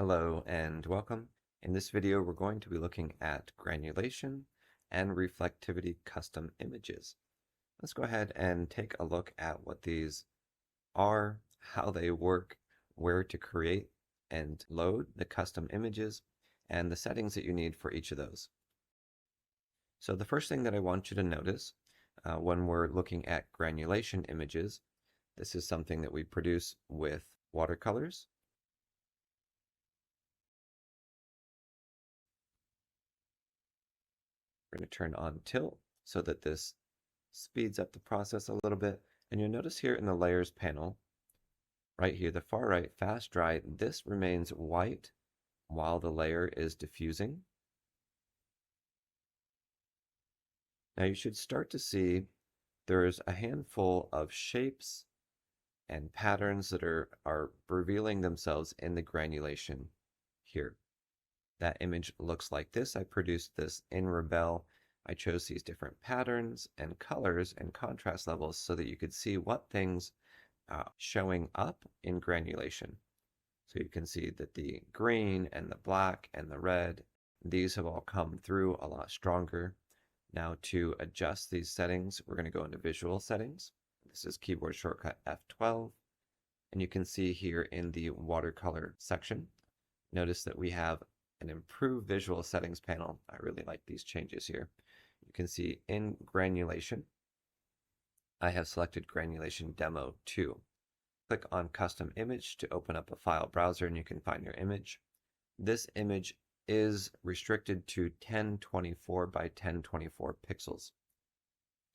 Hello and welcome. In this video, we're going to be looking at granulation and reflectivity custom images. Let's go ahead and take a look at what these are, how they work, where to create and load the custom images, and the settings that you need for each of those. So the first thing that I want you to notice when we're looking at granulation images, this is something that we produce with watercolors. We're going to turn on tilt so that this speeds up the process a little bit. And you'll notice here in the layers panel, right here, the far right, fast dry, this remains white while the layer is diffusing. Now you should start to see there's a handful of shapes and patterns that are revealing themselves in the granulation here. That image looks like this. I produced this in Rebelle. I chose these different patterns and colors and contrast levels so that you could see what things showing up in granulation. So you can see that the green and the black and the red, these have all come through a lot stronger. Now to adjust these settings, we're going to go into visual settings. This is keyboard shortcut F12. And you can see here in the watercolor section, notice that we have an improved visual settings panel. I really like these changes here. You can see in granulation, I have selected granulation demo 2. Click on custom image to open up a file browser and you can find your image. This image is restricted to 1024 by 1024 pixels.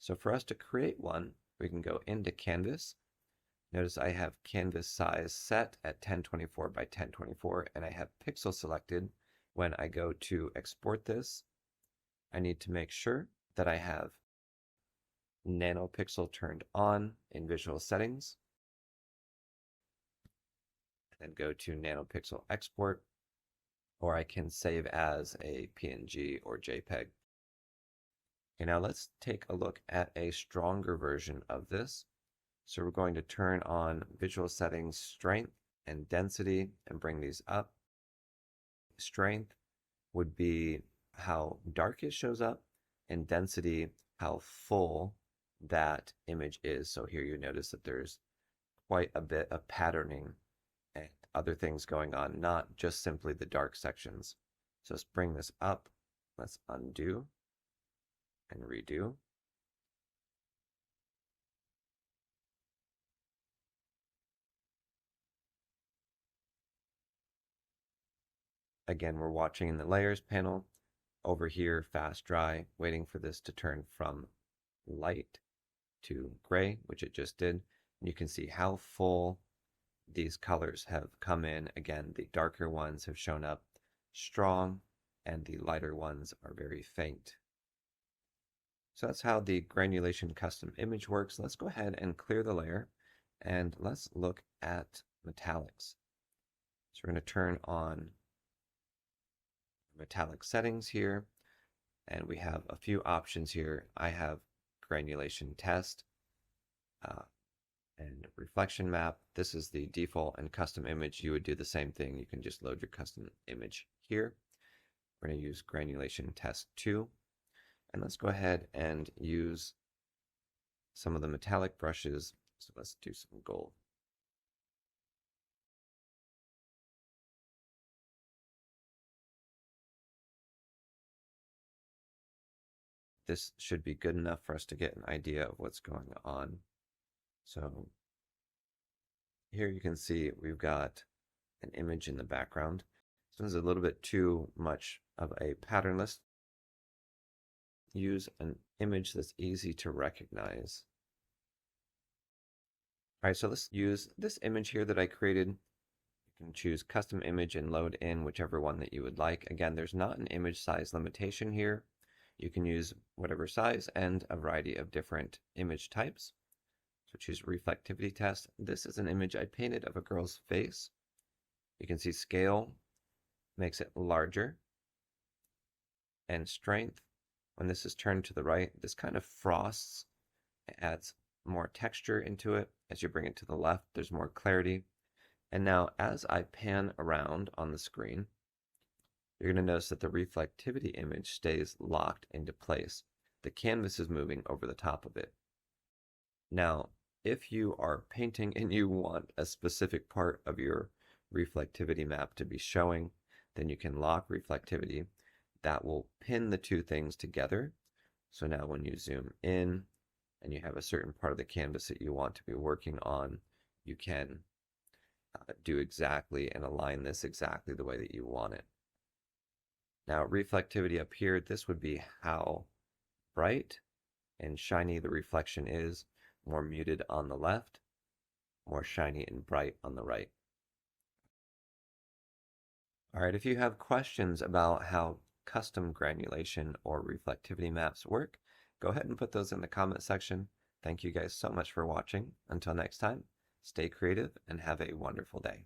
So for us to create one, we can go into Canvas. Notice I have canvas size set at 1024 by 1024 and I have pixel selected. When I go to export this, I need to make sure that I have nanopixel turned on in visual settings. And then go to nanopixel export, or I can save as a PNG or JPEG. Okay, now let's take a look at a stronger version of this. So we're going to turn on visual settings, strength and density, and bring these up. Strength would be how dark it shows up, and density, how full that image is. So here you notice that there's quite a bit of patterning and other things going on, not just simply the dark sections. So let's bring this up. Let's undo and redo. Again, we're watching in the layers panel. Over here, fast dry, waiting for this to turn from light to gray, which it just did. And you can see how full these colors have come in. Again, the darker ones have shown up strong and the lighter ones are very faint. So that's how the granulation custom image works. Let's go ahead and clear the layer and let's look at metallics. So we're going to turn on metallic settings here, and we have a few options here. I have granulation test and reflection map. This is the default and custom image. You would do the same thing. You can just load your custom image here. We're going to use granulation test 2, and let's go ahead and use some of the metallic brushes. So let's do some gold. This should be good enough for us to get an idea of what's going on. So here you can see we've got an image in the background. This one's a little bit too much of a pattern. Let's use an image that's easy to recognize. All right, so let's use this image here that I created. You can choose custom image and load in whichever one that you would like. Again, there's not an image size limitation here. You can use whatever size and a variety of different image types. So choose reflectivity test. This is an image I painted of a girl's face. You can see scale makes it larger, and strength, when this is turned to the right, this kind of frosts, it adds more texture into it. As you bring it to the left, there's more clarity. And now as I pan around on the screen, you're going to notice that the reflectivity image stays locked into place. The canvas is moving over the top of it. Now, if you are painting and you want a specific part of your reflectivity map to be showing, then you can lock reflectivity. That will pin the two things together. So now when you zoom in and you have a certain part of the canvas that you want to be working on, you can do exactly and align this exactly the way that you want it. Now, reflectivity up here, this would be how bright and shiny the reflection is, more muted on the left, more shiny and bright on the right. All right, if you have questions about how custom granulation or reflectivity maps work, go ahead and put those in the comment section. Thank you guys so much for watching. Until next time, stay creative and have a wonderful day.